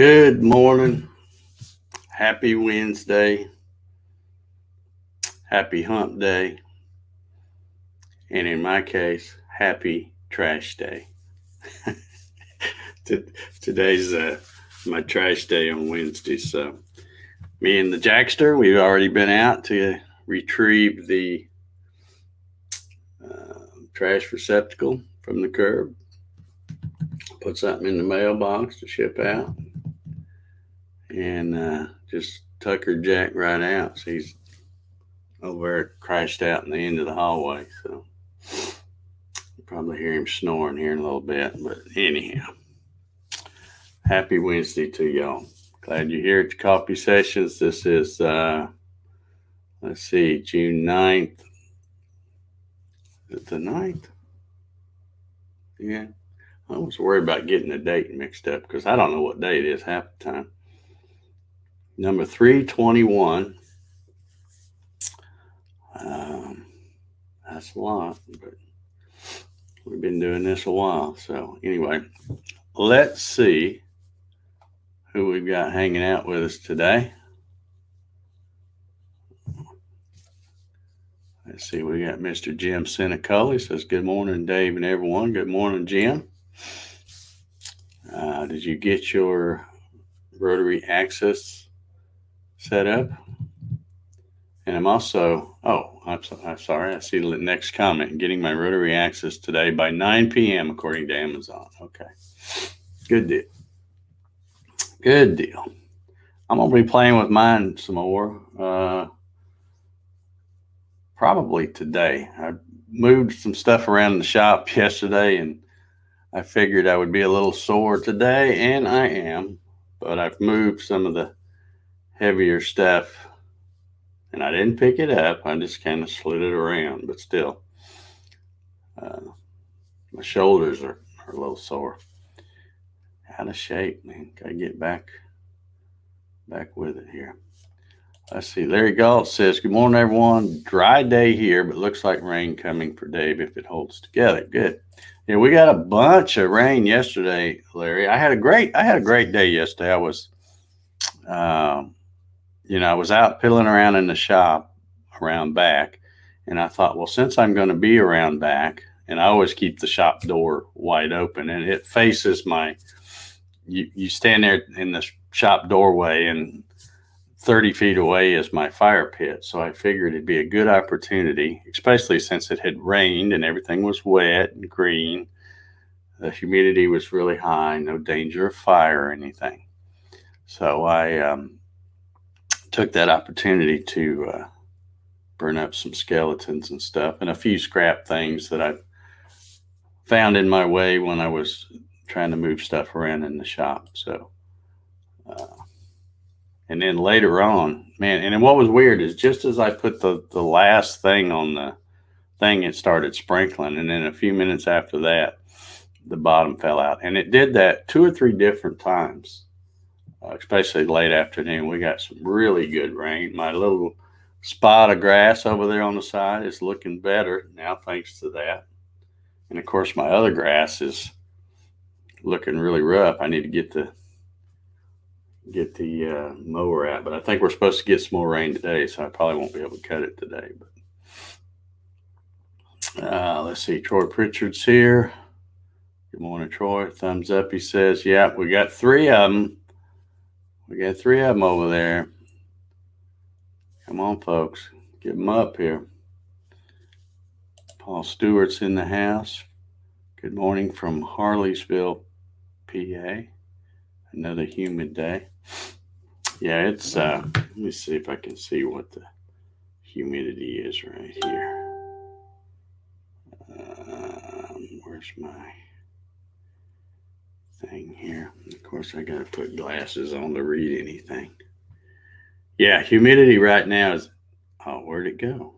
Good morning. Happy Wednesday. Happy hump day. And in my case, happy trash day. Today's my trash day on Wednesday. So me and the Jackster, we've already been out to retrieve the trash receptacle from the curb. Put something in the mailbox to ship out. And just tuckered Jack right out. So he's over there crashed out in the end of the hallway. So you'll probably hear him snoring here in a little bit. But anyhow, happy Wednesday to y'all. Glad you're here at the coffee sessions. This is, let's see, June 9th. Is it the 9th? Yeah. I was worried about getting the date mixed up because I don't know what day it is half the time. Number 321. That's a lot, but we've been doing this a while. So anyway, let's see who we've got hanging out with us today. Let's see, we got Mr. Jim Senecola. He says, good morning, Dave and everyone. Good morning, Jim. Did you get your rotary access set up? And I'm also, I'm sorry, I see the next comment. Getting my rotary access today by 9 p.m. according to Amazon. Okay. Good deal. Good deal. I'm going to be playing with mine some more. Probably today. I moved some stuff around in the shop yesterday and I figured I would be a little sore today, and I am. But I've moved some of the heavier stuff and I didn't pick it up. I just kind of slid it around, but still, my shoulders are a little sore. Out of shape, man. Gotta get back with it here. Let's see. Larry Galt says, good morning, everyone. Dry day here, but looks like rain coming for Dave if it holds together. Good. Yeah, we got a bunch of rain yesterday, Larry. I had a great day yesterday. I was, I was out piddling around in the shop around back, and I thought, well, since I'm going to be around back, and I always keep the shop door wide open, and it faces you stand there in the shop doorway, and 30 feet away is my fire pit. So I figured it'd be a good opportunity, especially since it had rained and everything was wet and green. The humidity was really high, no danger of fire or anything. So I took that opportunity to burn up some skeletons and stuff and a few scrap things that I found in my way when I was trying to move stuff around in the shop. So, and then later on, man, and then what was weird is just as I put the last thing on the thing, it started sprinkling. And then a few minutes after that, the bottom fell out. And it did that 2 or 3 different times, especially late afternoon. We got some really good rain. My little spot of grass over there on the side is looking better now thanks to that. And of course, my other grass is looking really rough. I need to get the mower out, but I think we're supposed to get some more rain today, so I probably won't be able to cut it today. But let's see, Troy Pritchard's here. Good morning, Troy. Thumbs up. He says, yeah, we got 3 of them. We got 3 of them over there. Come on, folks. Get them up here. Paul Stewart's in the house. Good morning from Harleysville, PA. Another humid day. Yeah, it's, let me see if I can see what the humidity is right here. Where's my thing here? Of course, I got to put glasses on to read anything. Yeah, humidity right now is, where'd it go?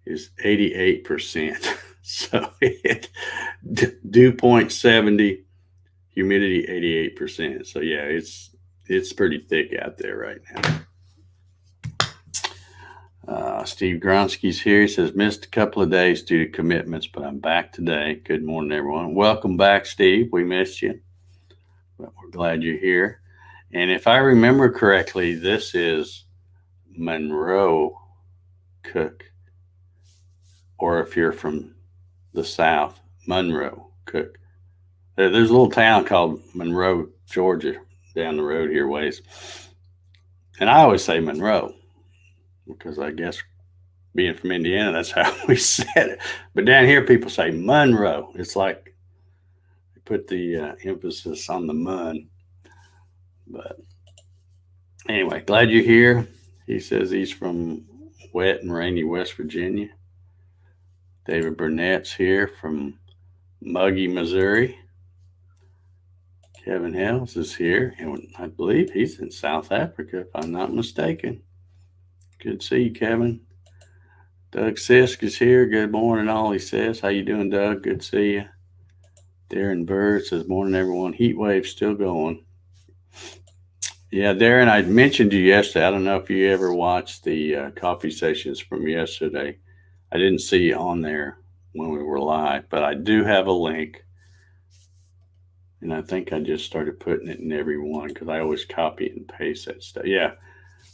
Is 88%. So dew point 70, humidity 88%. So yeah, it's pretty thick out there right now. Steve Gronsky's here. He says, missed a couple of days due to commitments, but I'm back today. Good morning, everyone. Welcome back, Steve. We missed you. but we're glad you're here. And if I remember correctly, this is Monroe Cook, or if you're from the South, Monroe Cook. There's a little town called Monroe, Georgia, down the road here ways. And I always say Monroe because I guess being from Indiana, that's how we said it. But down here, people say Monroe. It's like they put the emphasis on the mun. But anyway, glad you're here. He says he's from wet and rainy West Virginia. David Burnett's here from muggy Missouri. Kevin Hells is here, and I believe he's in South Africa, if I'm not mistaken. Good to see you, Kevin. Doug Sisk is here. Good morning, all, he says. How you doing, Doug? Good to see you. Darren Bird says, morning, everyone. Heat wave still going. Yeah, Darren, I mentioned you yesterday. I don't know if you ever watched the coffee sessions from yesterday. I didn't see you on there when we were live, but I do have a link. And I think I just started putting it in every one because I always copy and paste that stuff. Yeah.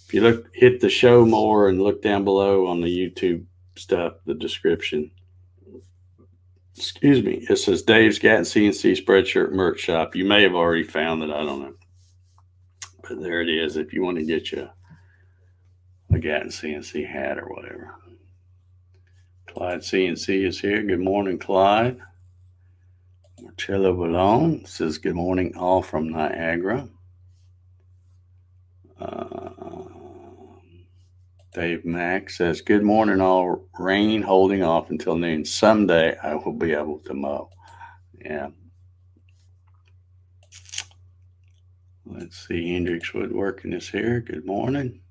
If you hit the show more and look down below on the YouTube stuff, the description. Excuse me. It says Dave's Gatton CNC Spreadshirt Merch Shop. You may have already found it. I don't know. But there it is if you want to get you a Gatton CNC hat or whatever. Clyde CNC is here. Good morning, Clyde. Marcello Ballone says, good morning, all from Niagara. Dave Mack says, good morning, all. Rain holding off until noon. Someday I will be able to mow. Yeah. Let's see. Hendrix Woodworking is here. Good morning.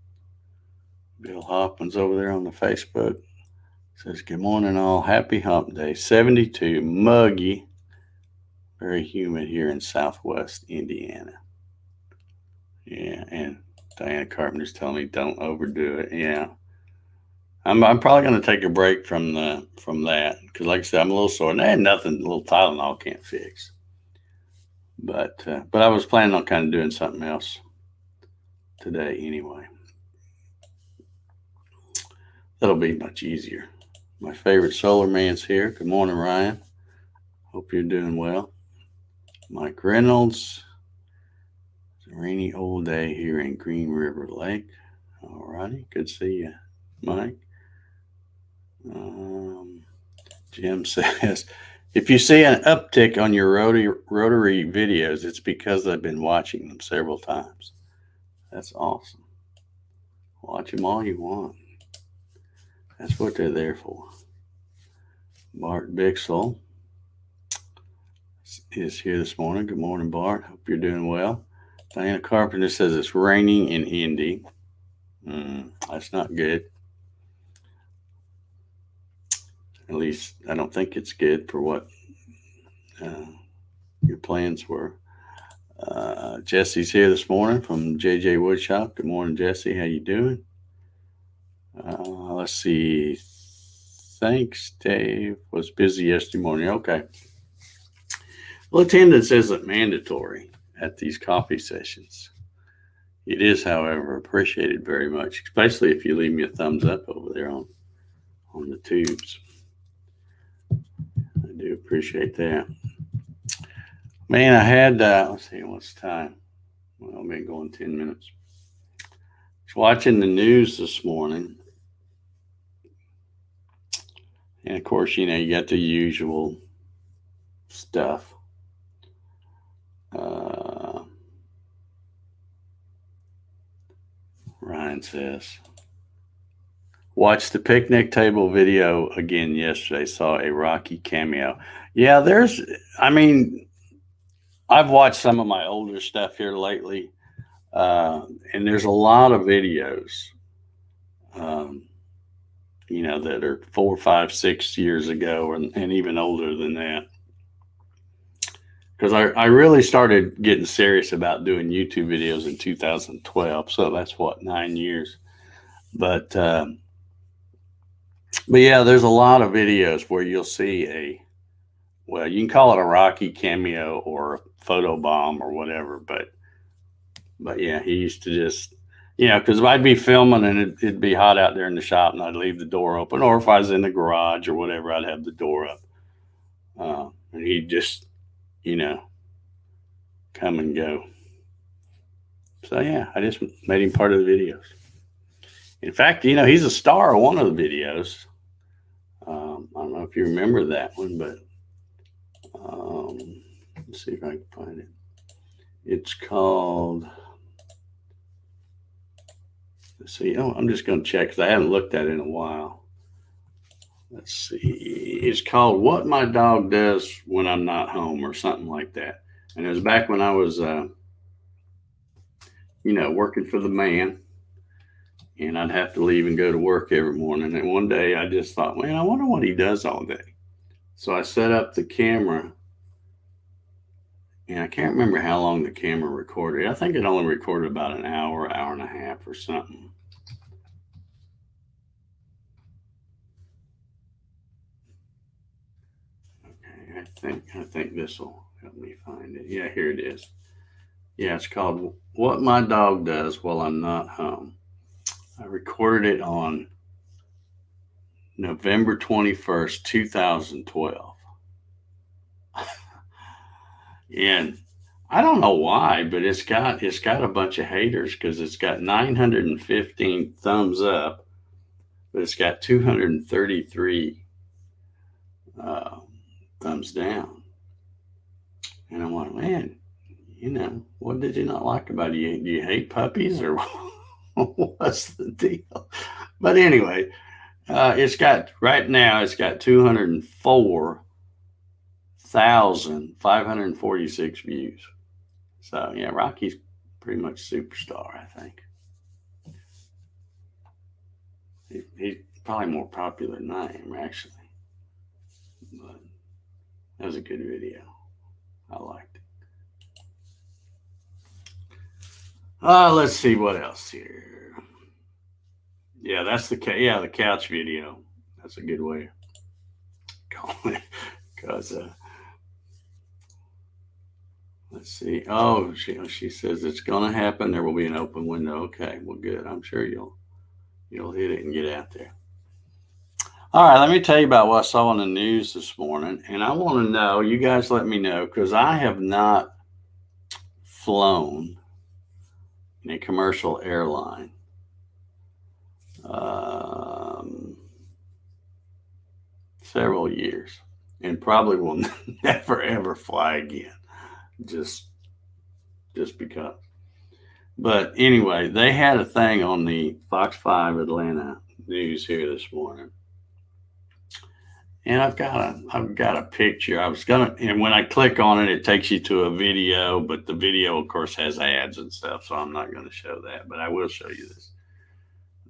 Bill Hoffman's over there on the Facebook. Says, good morning, all. Happy hump day. 72, muggy. Very humid here in Southwest Indiana. Yeah, and Diana Carpenter's telling me don't overdo it. Yeah, I'm probably going to take a break from that because, like I said, I'm a little sore. And I had nothing, a little Tylenol can't fix. But I was planning on kind of doing something else today anyway. That'll be much easier. My favorite solar man's here. Good morning, Ryan. Hope you're doing well. Mike Reynolds. It's a rainy old day here in Green River Lake. All righty. Good to see you, Mike. Jim says, if you see an uptick on your rotary videos, it's because I've been watching them several times. That's awesome. Watch them all you want. That's what they're there for. Bart Bixel is here this morning. Good morning, Bart. Hope you're doing well. Diana Carpenter says it's raining in Indy. That's not good. At least I don't think it's good for what your plans were. Jesse's here this morning from JJ Woodshop. Good morning, Jesse. How you doing? Let's see. Thanks, Dave. Was busy yesterday morning. Okay. Well, attendance isn't mandatory at these coffee sessions. It is, however, appreciated very much, especially if you leave me a thumbs up over there on the tubes. I do appreciate that. Man, I had, let's see, what's the time? Well, I've been going 10 minutes. I was watching the news this morning. And, of course, you got the usual stuff. Ryan says, watched the picnic table video again yesterday. Saw a Rocky cameo. Yeah, I've watched some of my older stuff here lately, and there's a lot of videos, that are 4, 5, 6 years ago and even older than that. Because I really started getting serious about doing YouTube videos in 2012. So that's 9 years. But yeah, there's a lot of videos where you'll see you can call it a Rocky cameo or photobomb or whatever. But yeah, he used to just, because I'd be filming and it'd be hot out there in the shop, and I'd leave the door open, or if I was in the garage or whatever, I'd have the door up, and he'd just, come and go. So yeah, I just made him part of the videos. In fact, he's a star of one of the videos. I don't know if you remember that one, but let's see if I can find it. It's called, let's see, I'm just going to check because I haven't looked at it in a while. Let's see. It's called What My Dog Does When I'm Not Home, or something like that. And it was back when I was, working for the man, and I'd have to leave and go to work every morning. And one day I just thought, man, I wonder what he does all day. So I set up the camera, and I can't remember how long the camera recorded. I think it only recorded about an hour and a half or something. Okay, I think this will help me find it. Yeah, here it is. Yeah, it's called What My Dog Does While I'm Not Home. I recorded it on November 21st, 2012. And I don't know why, but it's got a bunch of haters because it's got 915 thumbs up, but it's got 233 thumbs down. And I'm like, man, what did you not like about it? Do you hate puppies, or what's the deal? But anyway, right now it's got 204,546 views. So yeah, Rocky's pretty much superstar, I think. He's probably more popular than I am, actually. But that was a good video. I liked it. Let's see what else here. Yeah, that's the couch video. That's a good way to call it, because let's see. Oh, she says it's gonna happen. There will be an open window. Okay, well, good. I'm sure you'll hit it and get out there. All right, let me tell you about what I saw on the news this morning, and I want to know. You guys, let me know, because I have not flown in a commercial airline several years, and probably will never ever fly again, just because. But anyway, they had a thing on the Fox 5 Atlanta news here this morning, and I've got a picture. And when I click on it, it takes you to a video, but the video, of course, has ads and stuff, so I'm not going to show that. But I will show you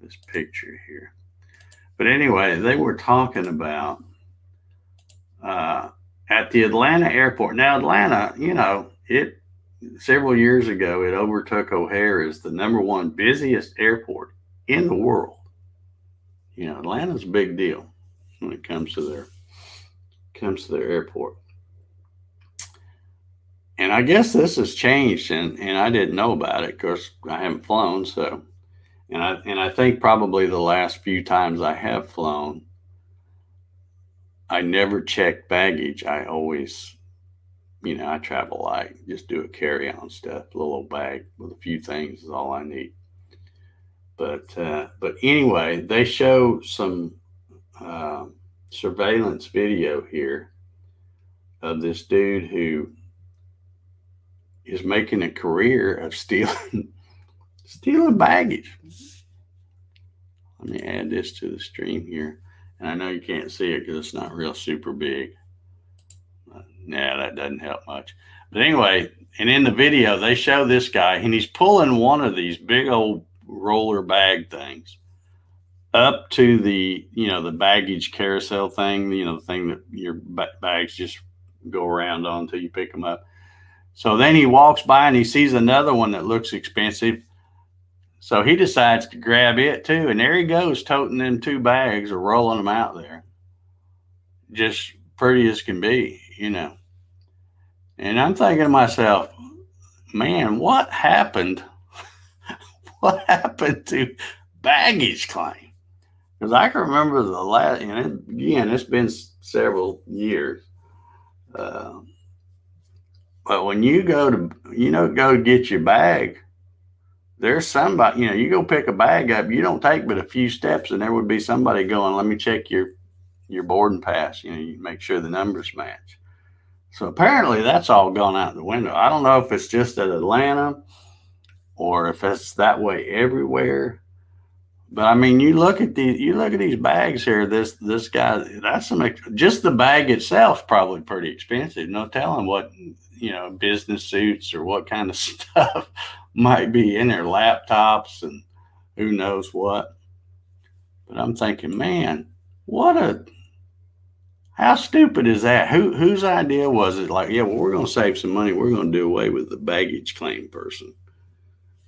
this picture here. But anyway, they were talking about at the Atlanta airport. Now, Atlanta, several years ago, it overtook O'Hare as the number one busiest airport in the world. Atlanta's a big deal when it comes to their airport. And I guess this has changed, and I didn't know about it because I haven't flown. So, and I think probably the last few times I have flown, I never check baggage. I always, I travel light, just do a carry-on stuff, a little old bag with a few things is all I need. But anyway, they show some surveillance video here of this dude who is making a career of stealing baggage. Let me add this to the stream here. And I know you can't see it because it's not real super big. That doesn't help much. But anyway, and in the video, they show this guy, and he's pulling one of these big old roller bag things up to the baggage carousel thing, the thing that your bags just go around on until you pick them up. So then he walks by and he sees another one that looks expensive. So he decides to grab it too. And there he goes, toting them two bags or rolling them out there. Just pretty as can be, And I'm thinking to myself, man, what happened? What happened to baggage claim? Because I can remember the last, and again, it's been several years. Uh, but when you go to, go get your bag, there's somebody, you go pick a bag up, you don't take but a few steps, and there would be somebody going, let me check your boarding pass. You make sure the numbers match. So apparently that's all gone out the window. I don't know if it's just at Atlanta or if it's that way everywhere. But I mean, you look at these bags here. This guy, just the bag itself is probably pretty expensive. No telling what business suits or what kind of stuff might be in their laptops and who knows what. But I'm thinking, man, what a how stupid is that? Whose idea was it? Like, yeah, well, we're going to save some money. We're going to do away with the baggage claim person.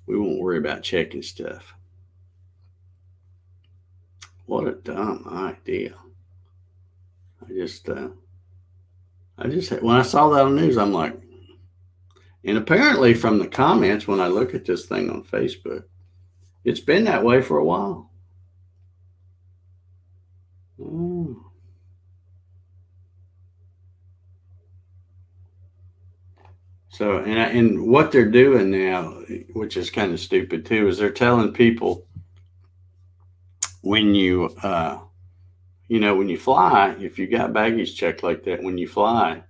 We won't worry about checking stuff. What a dumb idea. When I saw that on the news, I'm like, and apparently from the comments when I look at this thing on Facebook, it's been that way for a while. Oh. So, and what they're doing now, which is kind of stupid too, is they're telling people when when you fly, if you got baggage checked like that, when you fly,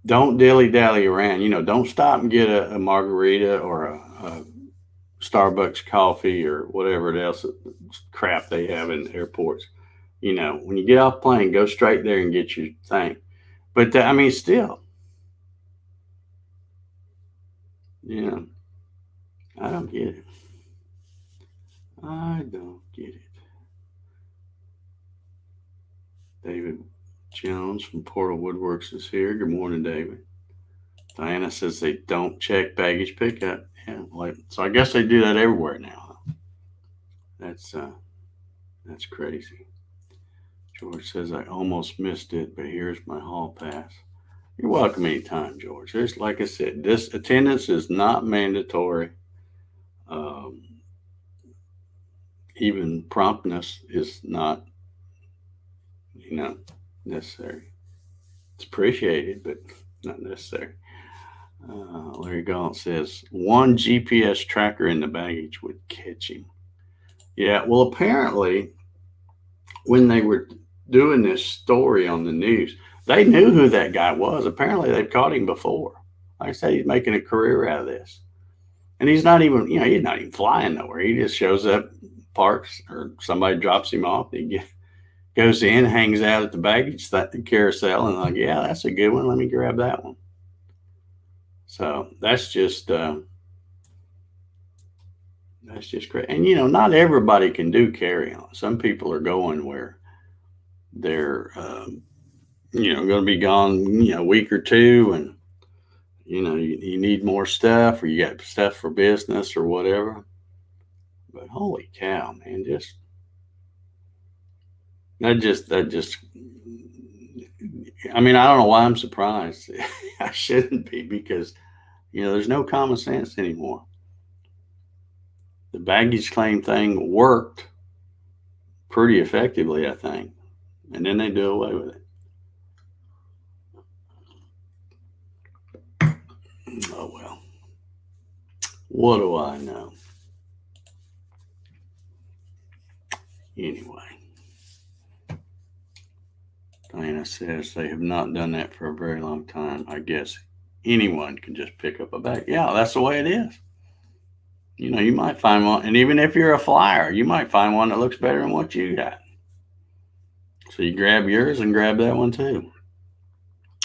don't dilly dally around. Don't stop and get a margarita or a Starbucks coffee or whatever else crap they have in airports. When you get off plane, go straight there and get your thing. But I mean, still, I don't get it. I don't get it. David Jones from Portal Woodworks is here. Good morning, David. Diana says they don't check baggage pickup. Yeah, so I guess they do that everywhere now. That's crazy. George says I almost missed it, but here's my hall pass. You're welcome anytime, George. There's, like I said, this attendance is not mandatory. Even promptness is not, necessary. It's appreciated, but not necessary. Larry Gaunt says one GPS tracker in the baggage would catch him. Yeah, well, apparently, when they were doing this story on the news, they knew who that guy was. Apparently, they've caught him before. Like I said, he's making a career out of this. And he's not even, he's not even flying nowhere. He just shows up, parks, or somebody drops him off. He goes in, hangs out at the baggage carousel, and like, yeah, that's a good one. Let me grab that one. So that's just great. And not everybody can do carry on. Some people are going where they're going to be gone a week or two, and you need more stuff, or you got stuff for business or whatever. But holy cow, man, that just I mean, I don't know why I'm surprised. I shouldn't be, because there's no common sense anymore. The baggage claim thing worked pretty effectively, I think, and then they do away with it. Oh well, what do I know? Anyway, Diana says they have not done that for a very long time. I guess anyone can just pick up a bag. Yeah, that's the way it is. You might find one, and even if you're a flyer, you might find one that looks better than what you got. So you grab yours and grab that one too.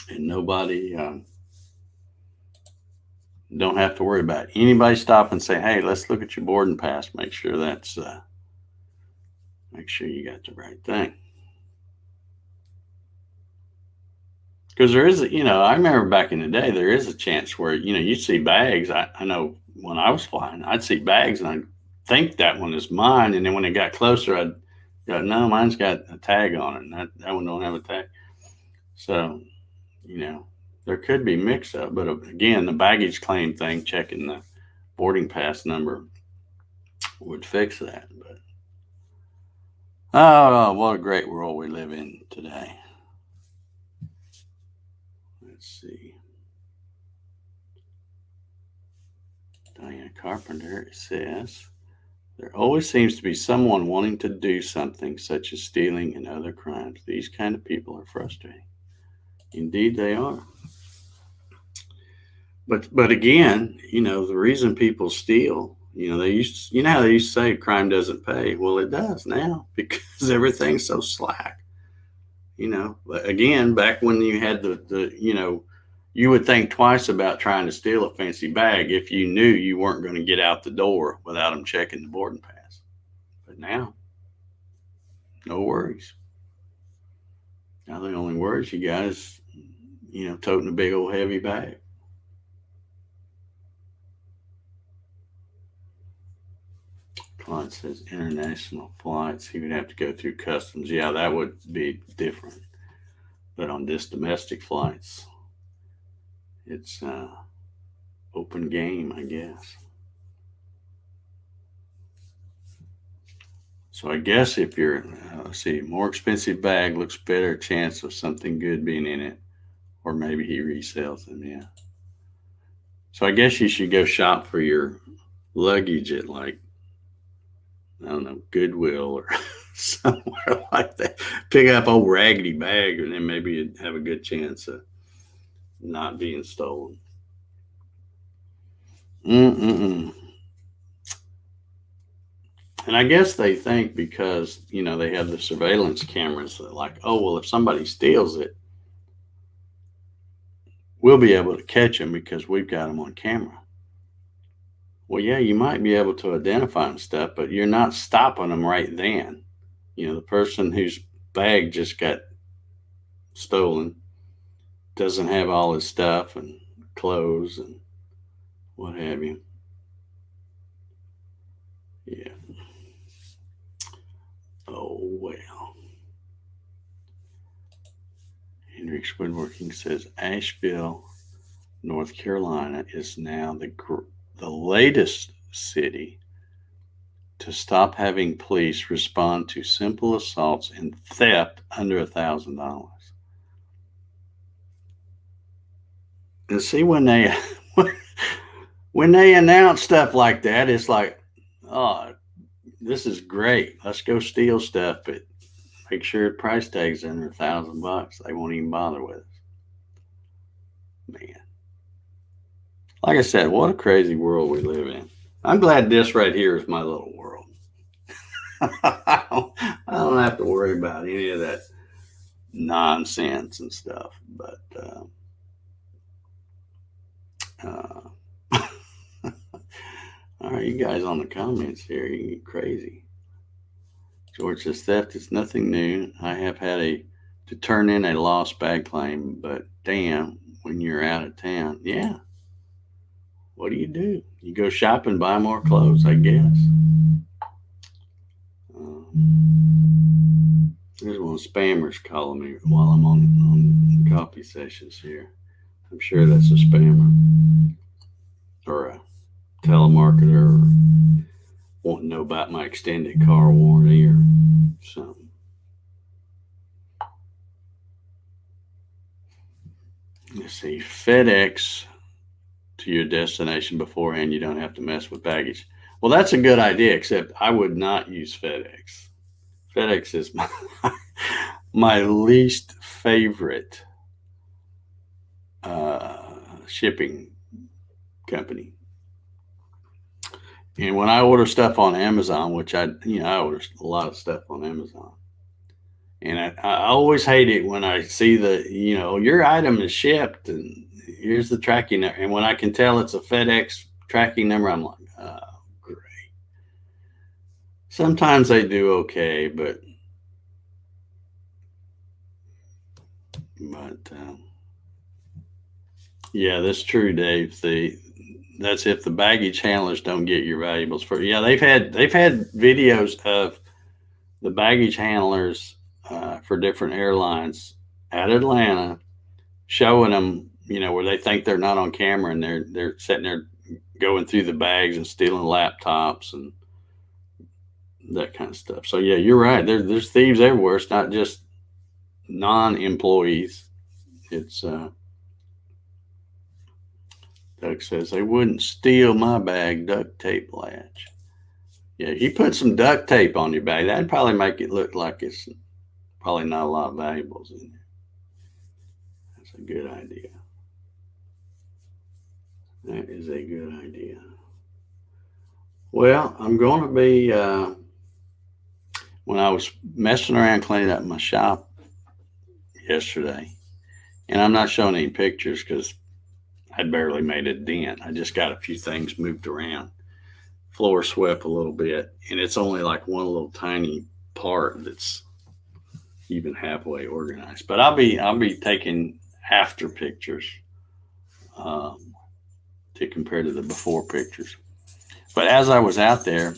And nobody don't have to worry about it. Anybody stop and say, hey, let's look at your boarding pass. Make sure you got the right thing. Because there is, I remember back in the day, there is a chance where, you'd see bags. I know when I was flying, I'd see bags and I'd think that one is mine. And then when it got closer, I'd go, no, mine's got a tag on it. And that one don't have a tag. So, there could be mix up. But again, the baggage claim thing, checking the boarding pass number would fix that. But oh, what a great world we live in today. Let's see. Diana Carpenter says, there always seems to be someone wanting to do something such as stealing and other crimes. These kind of people are frustrating. Indeed, they are. But again, the reason people steal, they used to, how they used to say crime doesn't pay. Well, it does now because everything's so slack. But again, back when you had the you would think twice about trying to steal a fancy bag if you knew you weren't going to get out the door without them checking the boarding pass. But now, no worries. Now the only worries you got is, toting a big old heavy bag. Client says international flights, he would have to go through customs. Yeah, that would be different. But on this domestic flights, it's open game, I guess. So I guess if you're, let's see, more expensive bag looks better chance of something good being in it, or maybe he resells them. Yeah. So I guess you should go shop for your luggage at I don't know, Goodwill or somewhere like that. Pick up old raggedy bag, and then maybe you'd have a good chance of not being stolen. And I guess they think because, they have the surveillance cameras that if somebody steals it, we'll be able to catch them because we've got them on camera. Well, yeah, you might be able to identify them stuff, but you're not stopping them right then. The person whose bag just got stolen doesn't have all his stuff and clothes and what have you. Yeah. Oh, well. Henrik's Woodworking says Asheville, North Carolina is now the latest city to stop having police respond to simple assaults and theft under $1,000. And see, when they announce stuff like that, it's like, oh, this is great. Let's go steal stuff, but make sure the price tag's under $1,000. They won't even bother with us. Man. Like I said, what a crazy world we live in. I'm glad this right here is my little world. I don't have to worry about any of that nonsense and stuff. But all right, you guys on the comments here, you get crazy. George says theft is nothing new. I have had to turn in a lost bag claim, but damn, when you're out of town, yeah. What do? You go shopping, buy more clothes, I guess. There's one spammers calling me while I'm on coffee sessions here. I'm sure that's a spammer or a telemarketer or wanting to know about my extended car warranty or something. Let's see, FedEx to your destination beforehand. You don't have to mess with baggage. Well, that's a good idea, except I would not use FedEx. FedEx is my least favorite shipping company. And when I order stuff on Amazon, which I order a lot of stuff on Amazon, and I always hate it when I see your item is shipped and here's the tracking number. And when I can tell it's a FedEx tracking number, I'm like, oh, great. Sometimes they do okay, but yeah, that's true, Dave. That's if the baggage handlers don't get your valuables for. Yeah, they've had videos of the baggage handlers for different airlines at Atlanta showing them, where they think they're not on camera and they're sitting there going through the bags and stealing laptops and that kind of stuff. So yeah, you're right. There's thieves everywhere. It's not just non-employees. It's Doug says they wouldn't steal my bag. Duct tape latch. Yeah, you put some duct tape on your bag. That'd probably make it look like it's probably not a lot of valuables in there. That's a good idea. That is a good idea. Well, I'm going to be, when I was messing around cleaning up my shop yesterday, and I'm not showing any pictures because I barely made a dent. I just got a few things moved around. Floor swept a little bit, and it's only like one little tiny part that's even halfway organized. But I'll be taking after pictures to compare to the before pictures. But as I was out there,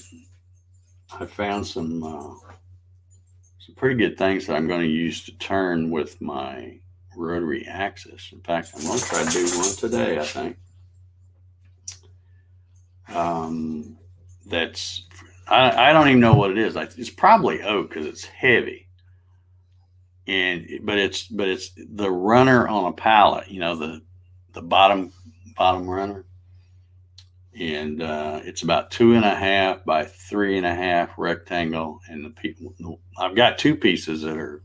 I found some pretty good things that I'm going to use to turn with my rotary axis. In fact, I'm going to try to do one today, I think. That's I don't even know what it is. It's probably oak because it's heavy, but it's the runner on a pallet. The bottom runner, and it's about 2.5 by 3.5 rectangle. And I've got two pieces that are,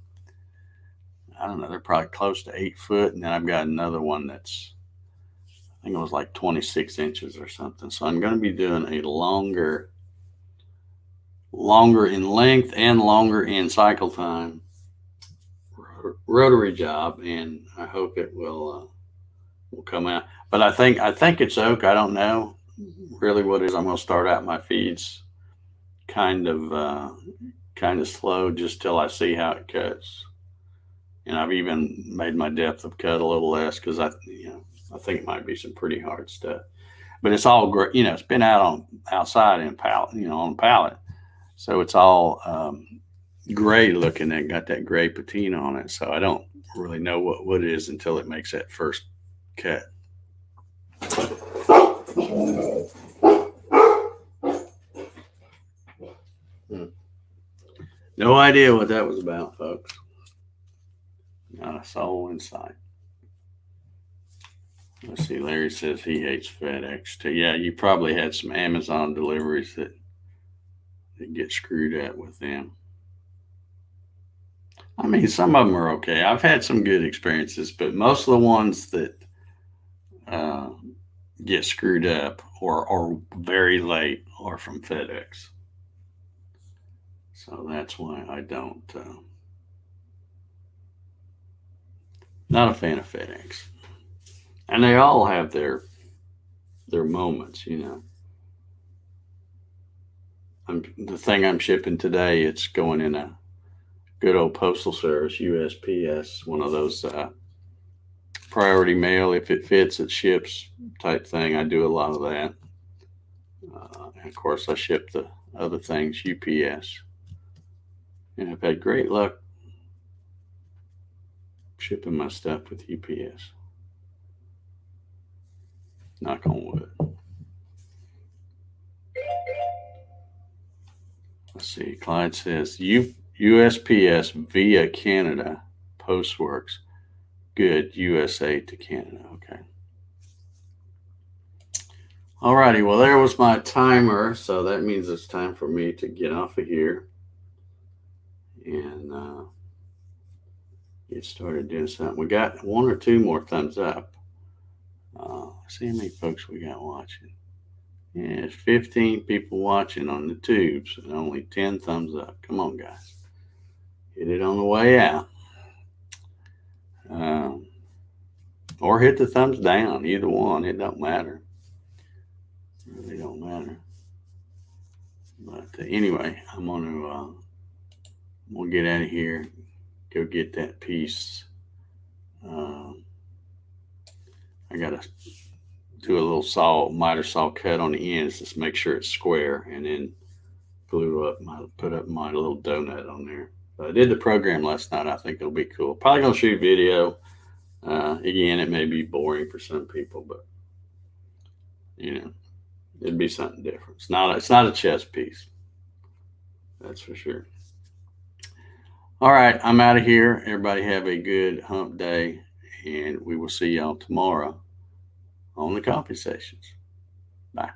I don't know, they're probably close to 8 foot, and then I've got another one that's, I think it was like 26 inches or something. So I'm going to be doing a longer in length and longer in cycle time rotary job, and I hope it will come out. But I think it's oak. I don't know really what it is. I'm going to start out my feeds kind of slow just till I see how it cuts. And I've even made my depth of cut a little less because I think it might be some pretty hard stuff. But it's all great. It's been outside in pallet, on pallet. So it's all gray looking and got that gray patina on it. So I don't really know what it is until it makes that first cut. No idea what that was about, folks. Not a soul in sight. Let's see. Larry says he hates FedEx too. Yeah, you probably had some Amazon deliveries that get screwed up with them. I mean, some of them are okay. I've had some good experiences, but most of the ones that get screwed up or very late are from FedEx. So that's why I don't. Not a fan of FedEx. And they all have their moments, The thing I'm shipping today, it's going in a good old postal service, USPS, one of those priority mail. If it fits, it ships type thing. I do a lot of that. And of course, I ship the other things, UPS. And I've had great luck shipping my stuff with UPS. Knock on wood. Let's see. Clyde says USPS via Canada. Postworks. Good. USA to Canada. Okay. Alrighty. Well, there was my timer. So that means it's time for me to get off of here and get started doing something. We got 1 or 2 more thumbs up. See how many folks we got watching. Yeah, it's 15 people watching on the tubes and only 10 thumbs up. Come on, guys. Hit it on the way out. Or hit the thumbs down. Either one. It don't matter. It really don't matter. But anyway, we'll get out of here. Go get that piece. I got to do a little miter saw cut on the ends just make sure it's square, and then put up my little donut on there. But I did the program last night. I think it'll be cool. Probably gonna shoot video. Again, it may be boring for some people, but it'd be something different. It's not a chess piece. That's for sure. All right, I'm out of here. Everybody have a good hump day, and we will see y'all tomorrow on the coffee sessions. Bye.